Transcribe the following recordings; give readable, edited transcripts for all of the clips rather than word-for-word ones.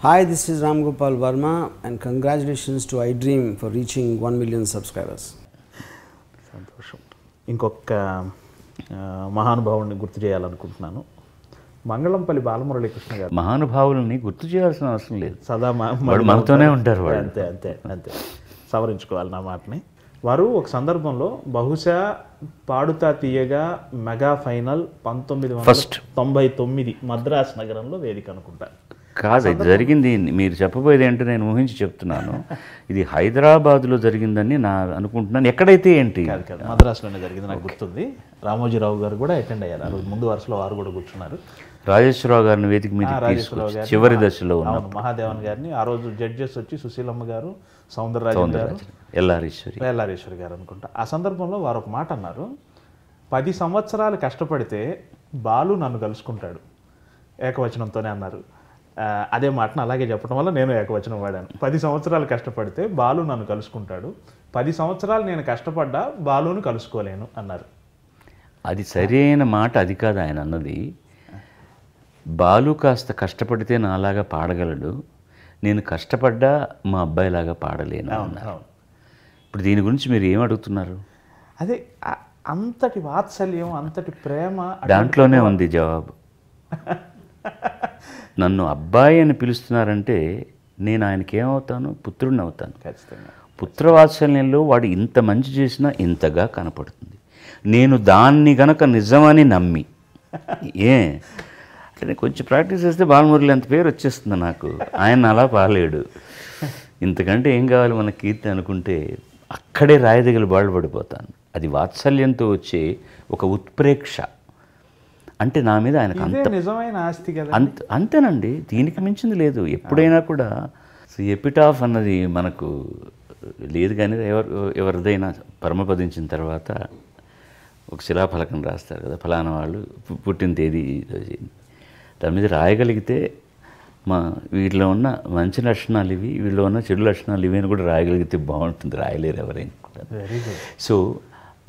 Hi, this is Ram Gopal Verma and congratulations to iDream for reaching 1 million subscribers. సంతోషం. ఇంకొక మహానుభావుడిని గుర్తు చేయాలనుకుంటున్నాను. మంగళంపల్లి బాలమురళీకృష్ణ గారు. మహానుభావులని గుర్తు చేయాల్సిన అవసరం లేదు, సదా మనతోనే ఉంటారు వాళ్ళు. అంతే అంతే అంతే సవరించుకోవాలి నా మాటని. వారు ఒక సందర్భంలో బహుశా పాడుతా తీయగా మెగా ఫైనల్ 1999 మద్రాస్ నగరంలో వేదిక అనుకుంటా. కాదు, ఇది జరిగింది. మీరు చెప్పబోయేది ఏంటో నేను ఊహించి చెప్తున్నాను. ఇది హైదరాబాద్లో జరిగిందని నా అనుకుంటున్నాను. ఎక్కడైతే ఏంటి, కాదు మద్రాసులోనే జరిగింది, నాకు గుర్తుంది. రామోజీరావు గారు కూడా అటెండ్ అయ్యారు. ఆ రోజు ముందు వరుసలో వారు కూడా కూర్చున్నారు. రాజేశ్వరరావు గారిని వేదిక మీద తీసుకొచ్చి చివరి దశలో ఉన్న మహాదేవన్ గారిని ఆ రోజు జడ్జెస్ వచ్చి సుశీలమ్మ గారు, సౌందరరాజన్ గారు, ఎల్లారేశ్వరి గారు అనుకుంటా. ఆ సందర్భంలో వారు ఒక మాట అన్నారు, 10 సంవత్సరాలు కష్టపడితే బాలు నన్ను కలుసుకుంటాడు. ఏకవచనంతోనే అన్నారు. అదే మాటను అలాగే చెప్పడం వల్ల నేను ఏకవచనం వాడాను. 10 సంవత్సరాలు కష్టపడితే బాలు నన్ను కలుసుకుంటాడు, 10 సంవత్సరాలు నేను కష్టపడ్డా బాలును కలుసుకోలేను అన్నారు. అది సరైన మాట. అది కాదు ఆయన అన్నది. బాలు కాస్త కష్టపడితే నాలాగా పాడగలడు, నేను కష్టపడ్డా మా అబ్బాయిలాగా పాడలేను అన్నారు. ఇప్పుడు దీని గురించి మీరు ఏం అడుగుతున్నారు? అదే అంతటి వాత్సల్యం, అంతటి ప్రేమ దాంట్లోనే ఉంది జవాబు. నన్ను అబ్బాయి అని పిలుస్తున్నారంటే నేను ఆయనకి ఏమవుతాను? పుత్రుడిని అవుతాను. ఖచ్చితంగా పుత్రవాత్సల్యంలో వాడు ఇంత మంచి చేసినా ఇంతగా కనపడుతుంది. నేను దాన్ని గనక నిజమని నమ్మి కొంచెం ప్రాక్టీస్ చేస్తే బాలమురళి అంత పేరు వచ్చేస్తుంది నాకు. ఆయన అలా పాలేడు. ఇంతకంటే ఏం కావాలి మన కీర్తి అనుకుంటే అక్కడే రాయదగిలి బాళ్ళు పడిపోతాను. అది వాత్సల్యంతో వచ్చే ఒక ఉత్ప్రేక్ష. అంటే నా మీద ఆయనకు అంత నిజమైన ఆస్తి కదా. అంతేనండి, దీనికి మించింది లేదు. ఎప్పుడైనా కూడా ఎపిటాఫ్ అన్నది మనకు లేదు, కానీ ఎవరిదైనా పరమపదించిన తర్వాత ఒక శిలాఫలకం రాస్తారు కదా, ఫలానా వాళ్ళు పుట్టిన తేదీ దాని మీద రాయగలిగితే మా వీటిలో ఉన్న మంచి లక్షణాలు ఇవి, వీళ్ళు ఉన్న చెడు లక్షణాలు ఇవి అని కూడా రాయగలిగితే బాగుంటుంది. రాయలేరు ఎవరైనా కూడా. సో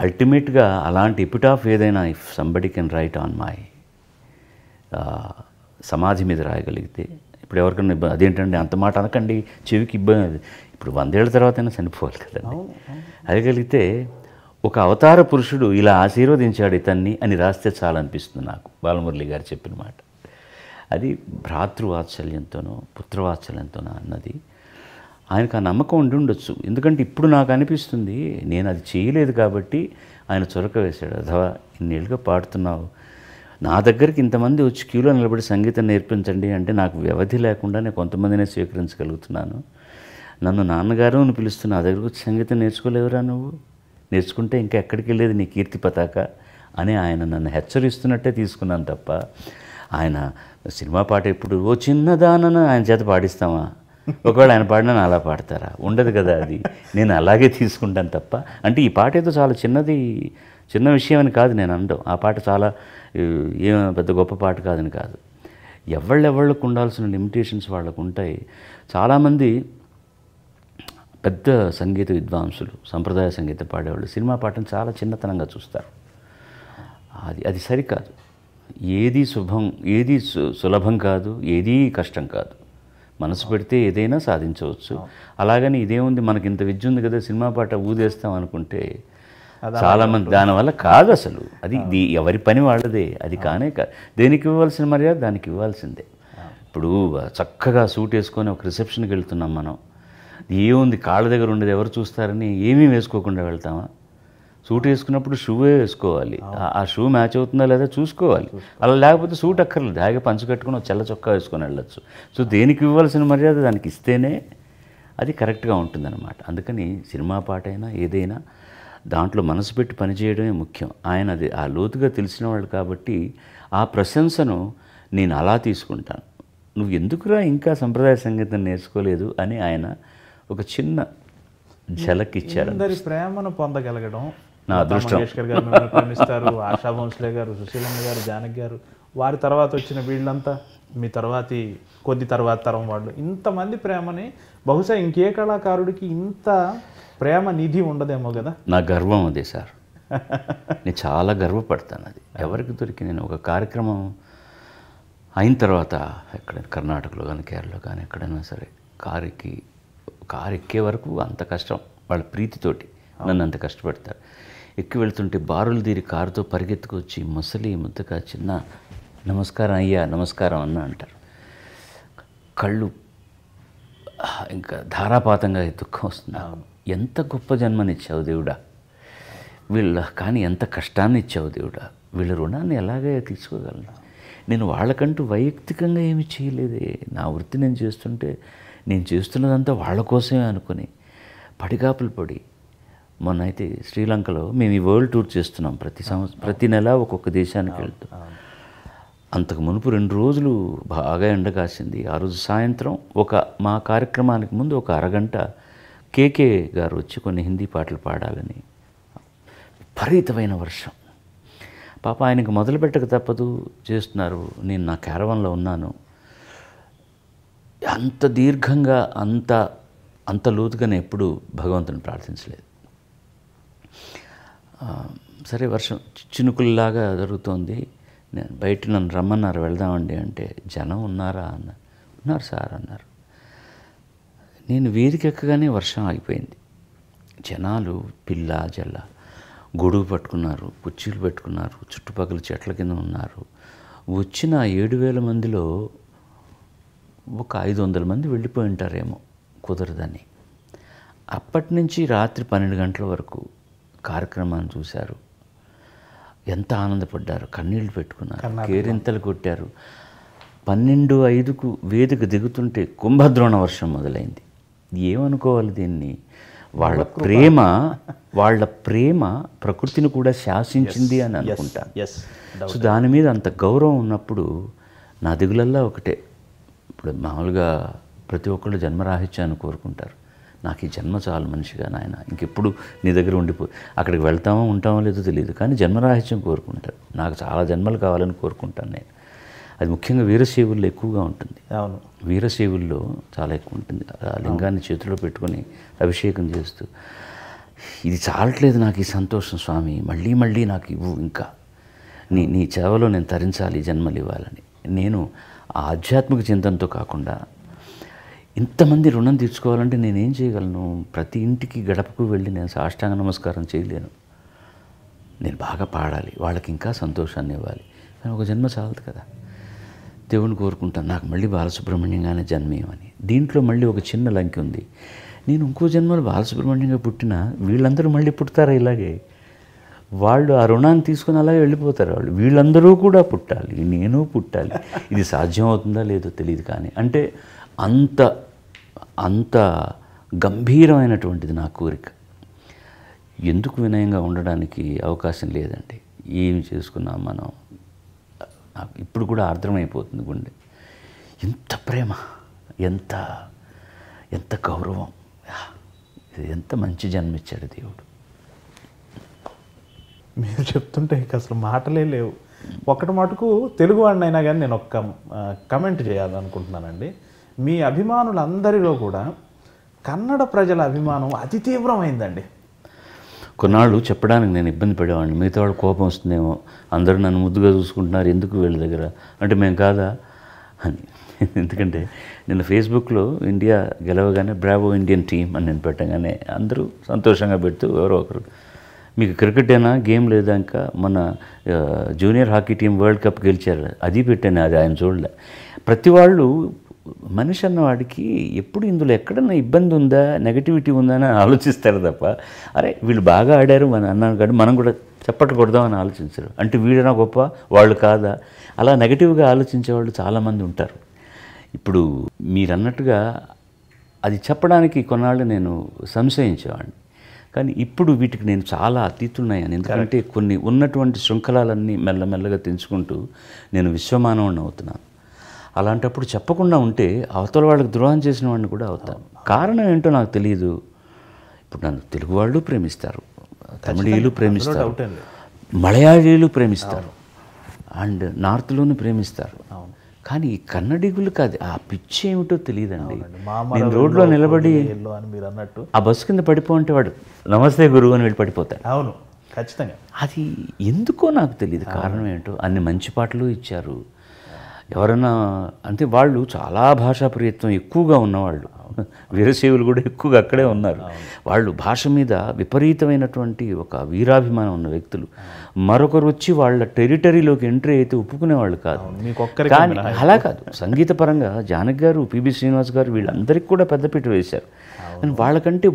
అల్టిమేట్గా అలాంటి ఎపిటాఫ్ ఏదైనా if somebody can write on my సమాధి మీద రాయగలిగితే, ఇప్పుడు ఎవరికైనా అదేంటండి అంత మాట అనకండి, చెవికి ఇబ్బంది, ఇప్పుడు 100 ఏళ్ళ తర్వాత అయినా చనిపోవాలి కదండి. అడగలిగితే ఒక అవతార పురుషుడు ఇలా ఆశీర్వదించాడు ఇతన్ని అని రాస్తే చాలనిపిస్తుంది నాకు, బాలమురళి గారు చెప్పిన మాట. అది భ్రాతృవాత్సల్యంతోనో పుత్రవాత్సల్యంతోనో అన్నది ఆయనకు ఆ నమ్మకం ఉండి ఉండొచ్చు. ఎందుకంటే ఇప్పుడు నాకు అనిపిస్తుంది నేను అది చేయలేదు కాబట్టి ఆయన చొరక వేశాడు. అథవా ఇన్నేళ్ళుగా పాడుతున్నావు, నా దగ్గరికి ఇంతమంది వచ్చి క్యూలో నిలబడి సంగీతం నేర్పించండి అంటే నాకు వ్యవధి లేకుండా నేను కొంతమందినే స్వీకరించగలుగుతున్నాను. నన్ను నాన్నగారు అని పిలుస్తున్నా, నా దగ్గరకు వచ్చి సంగీతం నేర్చుకోలేవురా నువ్వు, నేర్చుకుంటే ఇంకా ఎక్కడికి వెళ్ళేది నీ కీర్తి పతాక అని ఆయన నన్ను హెచ్చరిస్తున్నట్టే తీసుకున్నాను తప్ప ఆయన సినిమా పాట ఇప్పుడు ఓ చిన్నదానన ఆయన చేత పాడిస్తామా? ఒకవేళ ఆయన పాడినా అలా పాడతారా? ఉండదు కదా. అది నేను అలాగే తీసుకుంటాను తప్ప, అంటే ఈ పాట ఏదో చాలా చిన్న విషయం అని కాదు నేను అనడం. ఆ పాట చాలా ఏం పెద్ద గొప్ప పాట కాదని కాదు. ఎవళ్ళకు ఉండాల్సిన లిమిటేషన్స్ వాళ్ళకు ఉంటాయి. చాలామంది పెద్ద సంగీత విద్వాంసులు, సంప్రదాయ సంగీతం పాడేవాళ్ళు సినిమా పాటను చాలా చిన్నతనంగా చూస్తారు. అది సరికాదు. ఏది శుభం, ఏది సులభం కాదు, ఏదీ కష్టం కాదు. మనసు పెడితే ఏదైనా సాధించవచ్చు. అలాగని ఇదేముంది మనకి ఇంత విద్య ఉంది కదా సినిమా పాట ఊదేస్తాం అనుకుంటే చాలామంది దానివల్ల కాదు అసలు. అది ఎవరి పని వాళ్ళదే. అది కానే కాదు. దేనికి ఇవ్వాల్సిన మర్యాద దానికి ఇవ్వాల్సిందే. ఇప్పుడు చక్కగా సూట్ వేసుకొని ఒక రిసెప్షన్కి వెళ్తున్నాం మనం, ఏముంది కాళ్ళ దగ్గర ఉండేది ఎవరు చూస్తారని ఏమీ వేసుకోకుండా వెళ్తామా? సూట్ వేసుకున్నప్పుడు షూవే వేసుకోవాలి. ఆ షూ మ్యాచ్ అవుతుందా లేదా చూసుకోవాలి. అలా లేకపోతే సూట్ అక్కర్లేదు, హాయిగా పంచు కట్టుకుని ఒక చల్ల చొక్కా వేసుకొని వెళ్ళచ్చు. సో దేనికి ఇవ్వాల్సిన మర్యాద దానికి ఇస్తేనే అది కరెక్ట్గా ఉంటుందన్నమాట. అందుకని సినిమా పాట అయినా ఏదైనా దాంట్లో మనసు పెట్టి పనిచేయడమే ముఖ్యం. ఆయన అది ఆ లోతుగా తెలిసిన వాళ్ళు కాబట్టి ఆ ప్రశంసను నేను అలా తీసుకుంటాను. నువ్వు ఎందుకురా ఇంకా సంప్రదాయ సంగీతం నేర్చుకోలేదు అని ఆయన ఒక చిన్న ఝలక్ ఇచ్చారు. అందరి ప్రేమను పొందగలగడం నా అదృష్టం. మంగేష్కర్ గారు మిమ్మల్ని ప్రేమిస్తారు, ఆశా భోంస్లే గారు, సుశీలమ్మ గారు, జానకి గారు, వారి తర్వాత వచ్చిన వీళ్ళంతా మీ తర్వాతి కొద్ది తర్వాత తరం వాళ్ళు, ఇంతమంది ప్రేమని బహుశా ఇంకే కళాకారుడికి ఇంత ప్రేమ నిధి ఉండదేమో కదా. నా గర్వం అదే సార్. నేను చాలా గర్వపడతాను. అది ఎవరికి దొరికి నేను ఒక కార్యక్రమం అయిన తర్వాత ఎక్కడైనా కర్ణాటకలో కానీ కేరళలో కానీ ఎక్కడైనా సరే కారు ఎక్కే వరకు అంత కష్టం, వాళ్ళ ప్రీతితోటి నన్ను అంత కష్టపడతారు. ఎక్కి వెళ్తుంటే బారులు తీరి కారుతో పరిగెత్తుకొచ్చి ముసలి ముద్దగా చిన్న నమస్కారం అయ్యా నమస్కారం అన్న అంటారు. కళ్ళు ఇంకా ధారాపాతంగా దుఃఖం వస్తుంది. ఎంత గొప్ప జన్మనిచ్చావు దేవుడా కానీ ఎంత కష్టాన్ని ఇచ్చావు దేవుడా, వీళ్ళ రుణాన్ని ఎలాగే తీసుకోగలను. నేను వాళ్ళకంటూ వైయక్తికంగా ఏమి చేయలేదే. నా వృత్తి నేను చేస్తుంటే నేను చేస్తున్నదంతా వాళ్ళ కోసమే అనుకుని పడిగాపులు పడి, మొన్న అయితే శ్రీలంకలో మేము ఈ వరల్డ్ టూర్ చేస్తున్నాం. ప్రతి నెల ఒక్కొక్క దేశానికి వెళ్తాం. అంతకు మునుపు 2 రోజులు బాగా ఎండ కాసింది. ఆ రోజు సాయంత్రం మా కార్యక్రమానికి ముందు ఒక అరగంట కేకే గారు వచ్చి కొన్ని హిందీ పాటలు పాడాలని, విపరీతమైన వర్షం. పాప ఆయనకు మొదలుపెట్టక తప్పదు, చేస్తున్నారు. నేను నా క్యారవాన్లో ఉన్నాను. అంత దీర్ఘంగా అంత లోతుగా నేను ఎప్పుడు భగవంతుని ప్రార్థించలేదు. సరే వర్షం చినుకుల్లాగా జరుగుతోంది. నేను బయట నన్ను రమ్మన్నారు, వెళ్దామండి అంటే, జనం ఉన్నారా అన్న. ఉన్నారు సార్ అన్నారు. నేను వేదిక ఎక్కగానే వర్షం ఆగిపోయింది. జనాలు పిల్ల జల్ల గొడుగు పట్టుకున్నారు, కుర్చీలు పెట్టుకున్నారు, చుట్టుపక్కల చెట్ల కింద ఉన్నారు. వచ్చిన 7,000 మందిలో ఒక 500 మంది వెళ్ళిపోయి ఉంటారేమో కుదరదని. అప్పటి నుంచి రాత్రి 12 గంటల వరకు కార్యక్రమాన్ని చూశారు. ఎంత ఆనందపడ్డారు, కన్నీళ్లు పెట్టుకున్నారు, కేరింతలు కొట్టారు. 12:05కు వేదిక దిగుతుంటే కుంభద్రోణ వర్షం మొదలైంది. ఏమనుకోవాలి దీన్ని? వాళ్ళ ప్రేమ ప్రకృతిని కూడా శాసించింది అని అనుకుంటాను. సో దాని మీద అంత గౌరవం ఉన్నప్పుడు నా దిగులల్లా ఒకటే. ఇప్పుడు మామూలుగా ప్రతి ఒక్కళ్ళు జన్మరాహిత్యాన్ని కోరుకుంటారు. నాకు ఈ జన్మ చాలు మనిషిగా నాయన, ఇంకెప్పుడు నీ దగ్గర అక్కడికి వెళ్తామో ఉంటామో లేదో తెలియదు, కానీ జన్మరాహిత్యం కోరుకుంటారు. నాకు చాలా జన్మలు కావాలని కోరుకుంటాను నేను. అది ముఖ్యంగా వీరశైవుల్లో ఎక్కువగా ఉంటుంది. అవును, వీరశైవుల్లో చాలా ఎక్కువ ఉంటుంది. ఆ లింగాన్ని చేతిలో పెట్టుకొని అభిషేకం చేస్తూ, ఇది చాలట్లేదు నాకు ఈ సంతోషం స్వామి, మళ్ళీ మళ్ళీ నాకు ఇవ్వు, ఇంకా నీ సేవలో నేను తరించాలి, జన్మలు ఇవ్వాలని. నేను ఆధ్యాత్మిక చింతనతో కాకుండా ఇంతమంది రుణం తీర్చుకోవాలంటే నేనేం చేయగలను? ప్రతి ఇంటికి గడపకు వెళ్ళి నేను సాష్టాంగ నమస్కారం చేయలేను. నేను బాగా పాడాలి, వాళ్ళకి ఇంకా సంతోషాన్ని ఇవ్వాలి. కానీ ఒక జన్మ చాలదు కదా. దేవుని కోరుకుంటాను నాకు మళ్ళీ బాలసుబ్రహ్మణ్యంగానే జన్మేయమని. దీంట్లో మళ్ళీ ఒక చిన్న లంకి ఉంది. నేను ఇంకో జన్మలో బాలసుబ్రహ్మణ్యంగా పుట్టినా వీళ్ళందరూ మళ్ళీ పుడతారా ఇలాగే? వాళ్ళు ఆ రుణాన్ని తీసుకుని అలాగే వెళ్ళిపోతారు. వీళ్ళందరూ కూడా పుట్టాలి, నేను పుట్టాలి. ఇది సాధ్యం అవుతుందా లేదో తెలియదు, కానీ అంటే అంత గంభీరమైనటువంటిది నా కోరిక. ఎందుకు వినయంగా ఉండడానికి అవకాశం లేదండి. ఏమి చేసుకున్నాం మనం, నాకు ఇప్పుడు కూడా అర్థమైపోతుంది గుండె. ఎంత ప్రేమ, ఎంత గౌరవం, ఎంత మంచి జన్మిచ్చాడు దేవుడు. మీరు చెప్తుంటే అసలు మాటలే లేవు. ఒక్కటి మటుకు తెలుగువాడిని అయినా కానీ నేను ఒక్క కమెంట్ చేయాలనుకుంటున్నానండి. మీ అభిమానులందరిలో కూడా కన్నడ ప్రజల అభిమానం అతి తీవ్రమైందండి. కొన్నాళ్ళు చెప్పడానికి నేను ఇబ్బంది పడేవాడిని. మిగతా వాళ్ళు కోపం వస్తుందేమో, అందరూ నన్ను ముద్దుగా చూసుకుంటున్నారు, ఎందుకు వీళ్ళ దగ్గర అంటే మేము కాదా అని. ఎందుకంటే నేను ఫేస్బుక్లో ఇండియా గెలవగానే బ్రావో ఇండియన్ టీమ్ అని నేను పెట్టగానే అందరూ సంతోషంగా పెడుతూ ఎవరో ఒకరు మీకు క్రికెట్ అయినా గేమ్ లేదా, ఇంకా మన junior hockey team world cup గెలిచారు అది పెట్టాను, అది ఆయన చూడలే. ప్రతి వాళ్ళు మనిషి అన్నవాడికి ఎప్పుడు ఇందులో ఎక్కడన్నా ఇబ్బంది ఉందా, నెగటివిటీ ఉందా అని ఆలోచిస్తారు తప్ప, అరే వీళ్ళు బాగా ఆడారు మన అన్నాను కానీ మనం కూడా చప్పట్లు కొడదామని ఆలోచించరు. అంటే వీడైనా గొప్ప వాళ్ళు కాదా, అలా నెగటివ్గా ఆలోచించేవాళ్ళు చాలామంది ఉంటారు. ఇప్పుడు మీరన్నట్టుగా అది చెప్పడానికి కొన్నాళ్ళు నేను సంశయించేవాడిని, కానీ ఇప్పుడు వీటికి నేను చాలా అతీతున్నాను. ఎందుకంటే కొన్ని ఉన్నటువంటి శృంఖలాలన్నీ మెల్లమెల్లగా తెంచుకుంటూ నేను విశ్వమానవుడిని అవుతున్నాను. అలాంటప్పుడు చెప్పకుండా ఉంటే అవతల వాళ్ళకి ద్రోహం చేసిన వాడిని కూడా అవుతాను. కారణం ఏంటో నాకు తెలియదు. ఇప్పుడు నన్ను తెలుగు వాళ్ళు ప్రేమిస్తారు, తమిళీయులు ప్రేమిస్తారు, మలయాళీలు ప్రేమిస్తారు, అండ్ నార్త్లోనూ ప్రేమిస్తారు. కానీ ఈ కన్నడిగులకు అది ఆ పిచ్చి ఏమిటో తెలియదండి. నేను రోడ్లో నిలబడి ఆ బస్సు కింద పడిపో అంటే వాడు నమస్తే గురువు అని వెళ్ళి పడిపోతాడు. అవును, ఖచ్చితంగా. అది ఎందుకో నాకు తెలియదు కారణం ఏంటో. అన్ని మంచి పాటలు ఇచ్చారు. ఎవరైనా అంటే వాళ్ళు చాలా భాషా ప్రియత్వం ఎక్కువగా ఉన్నవాళ్ళు, వీరశైవులు కూడా ఎక్కువగా అక్కడే ఉన్నారు. వాళ్ళు భాష మీద విపరీతమైనటువంటి ఒక వీరాభిమానం ఉన్న వ్యక్తులు. మరొకరు వచ్చి వాళ్ళ టెరిటరీలోకి ఎంట్రీ అయితే ఒప్పుకునేవాళ్ళు కాదు. కానీ అలా కాదు, సంగీతపరంగా జానకి గారు, పిబి శ్రీనివాస్ గారు వీళ్ళందరికీ కూడా పెద్దపీట వేశారు. కానీ వాళ్ళకంటే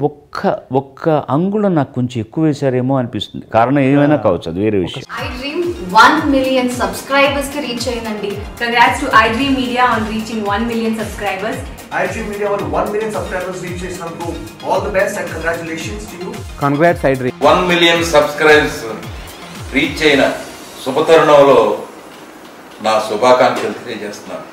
ఒక్క అంగుళం నాకు కొంచెం ఎక్కువ వేశారేమో అనిపిస్తుంది. కారణం ఏమైనా కావచ్చు, అది వేరే విషయం. iDream 1 million subscribers కి రీచ్ అయ్యిందండి. Congrats to iDream Media on reaching 1 million subscribers. iDream Media on 1 million subscribers reach చేసినందుకు all the best and congratulations to you. Congrats iDream. 1 million subscribers reach అయిన శుభతరుణంలో నా శుభాకాంక్షలు తెలియజేస్తున్నాను.